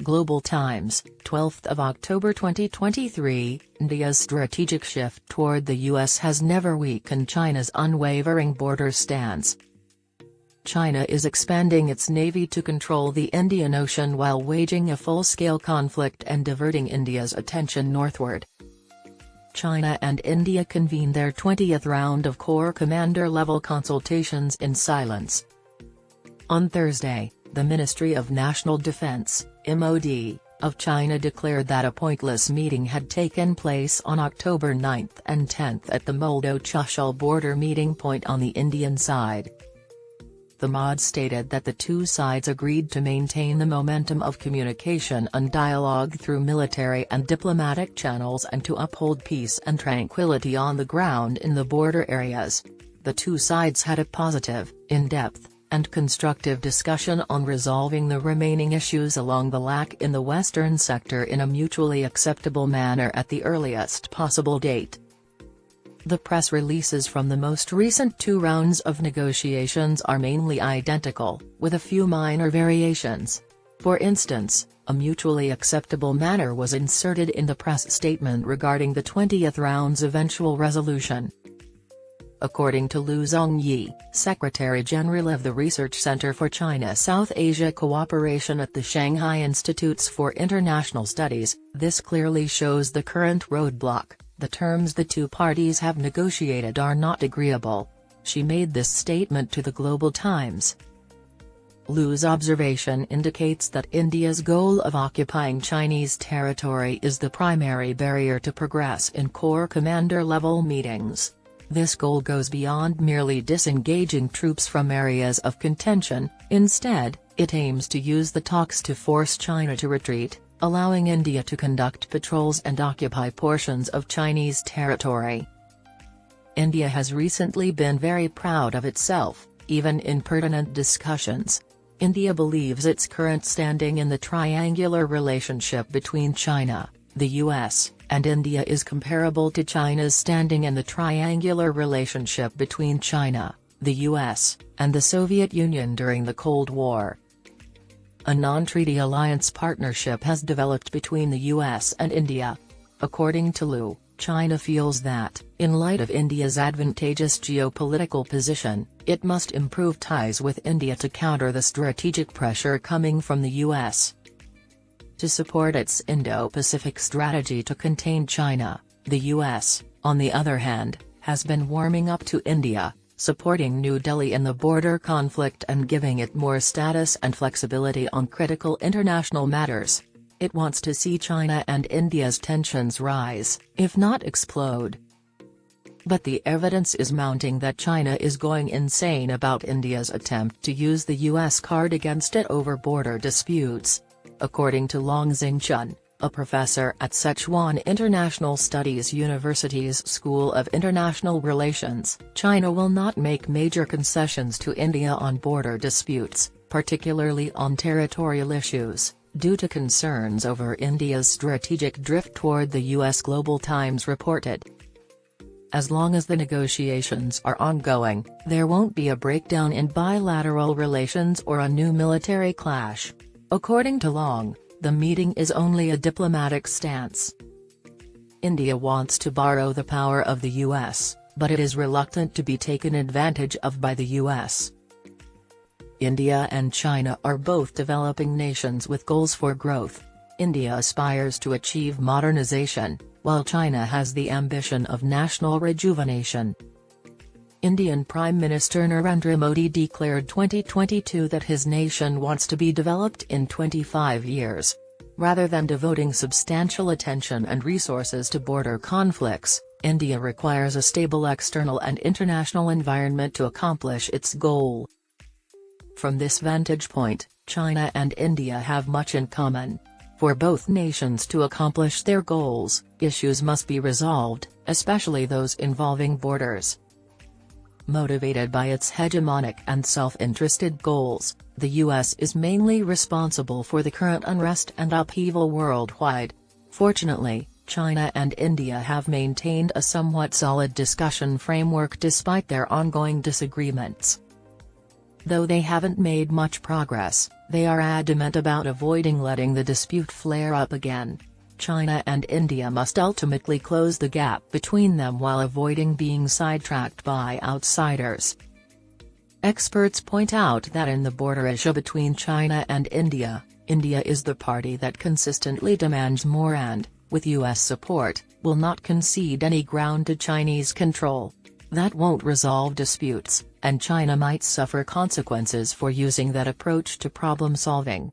Global Times, 12th of October 2023, India's strategic shift toward the US has never weakened China's unwavering border stance. China is expanding its navy to control the Indian Ocean while waging a full-scale conflict and diverting India's attention northward. China and India convened their 20th round of Corps commander-level consultations in silence. On Thursday, the Ministry of National Defense, MOD, of China declared that a pointless meeting had taken place on October 9 and 10 at the Moldo-Chushul border meeting point on the Indian side. The MOD stated that the two sides agreed to maintain the momentum of communication and dialogue through military and diplomatic channels and to uphold peace and tranquility on the ground in the border areas. The two sides had a positive, in-depth, and constructive discussion on resolving the remaining issues along the LAC in the western sector in a mutually acceptable manner at the earliest possible date. The press releases from the most recent two rounds of negotiations are mainly identical, with a few minor variations. For instance, a mutually acceptable manner was inserted in the press statement regarding the 20th round's eventual resolution. According to Lu Zhongyi, Secretary-General of the Research Center for China-South Asia Cooperation at the Shanghai Institutes for International Studies, this clearly shows the current roadblock: the terms the two parties have negotiated are not agreeable. She made this statement to the Global Times. Lu's observation indicates that India's goal of occupying Chinese territory is the primary barrier to progress in Corps commander-level meetings. This goal goes beyond merely disengaging troops from areas of contention. Instead, it aims to use the talks to force China to retreat, allowing India to conduct patrols and occupy portions of Chinese territory. India has recently been very proud of itself, even in pertinent discussions. India believes its current standing in the triangular relationship between China, the US, and India is comparable to China's standing in the triangular relationship between China, the US, and the Soviet Union during the Cold War. A non-treaty alliance partnership has developed between the US and India. According to Lu, China feels that, in light of India's advantageous geopolitical position, it must improve ties with India to counter the strategic pressure coming from the US. To support its Indo-Pacific strategy to contain China, the US, on the other hand, has been warming up to India, supporting New Delhi in the border conflict and giving it more status and flexibility on critical international matters. It wants to see China and India's tensions rise, if not explode. But the evidence is mounting that China is going insane about India's attempt to use the US card against it over border disputes. According to Long Xingchun, a professor at Sichuan International Studies University's School of International Relations, China will not make major concessions to India on border disputes, particularly on territorial issues, due to concerns over India's strategic drift toward the US. Global Times reported. As long as the negotiations are ongoing, there won't be a breakdown in bilateral relations or a new military clash. According to Long, the meeting is only a diplomatic stance. India wants to borrow the power of the US, but it is reluctant to be taken advantage of by the US. India and China are both developing nations with goals for growth. India aspires to achieve modernization, while China has the ambition of national rejuvenation. Indian Prime Minister Narendra Modi declared 2022 that his nation wants to be developed in 25 years. Rather than devoting substantial attention and resources to border conflicts, India requires a stable external and international environment to accomplish its goal. From this vantage point, China and India have much in common. For both nations to accomplish their goals, issues must be resolved, especially those involving borders. Motivated by its hegemonic and self-interested goals, the US is mainly responsible for the current unrest and upheaval worldwide. Fortunately, China and India have maintained a somewhat solid discussion framework despite their ongoing disagreements. Though they haven't made much progress, They are adamant about avoiding letting the dispute flare up again. China and India must ultimately close the gap between them while avoiding being sidetracked by outsiders. Experts point out that in the border issue between China and India, India is the party that consistently demands more and, with US support, will not concede any ground to Chinese control. That won't resolve disputes, and China might suffer consequences for using that approach to problem solving.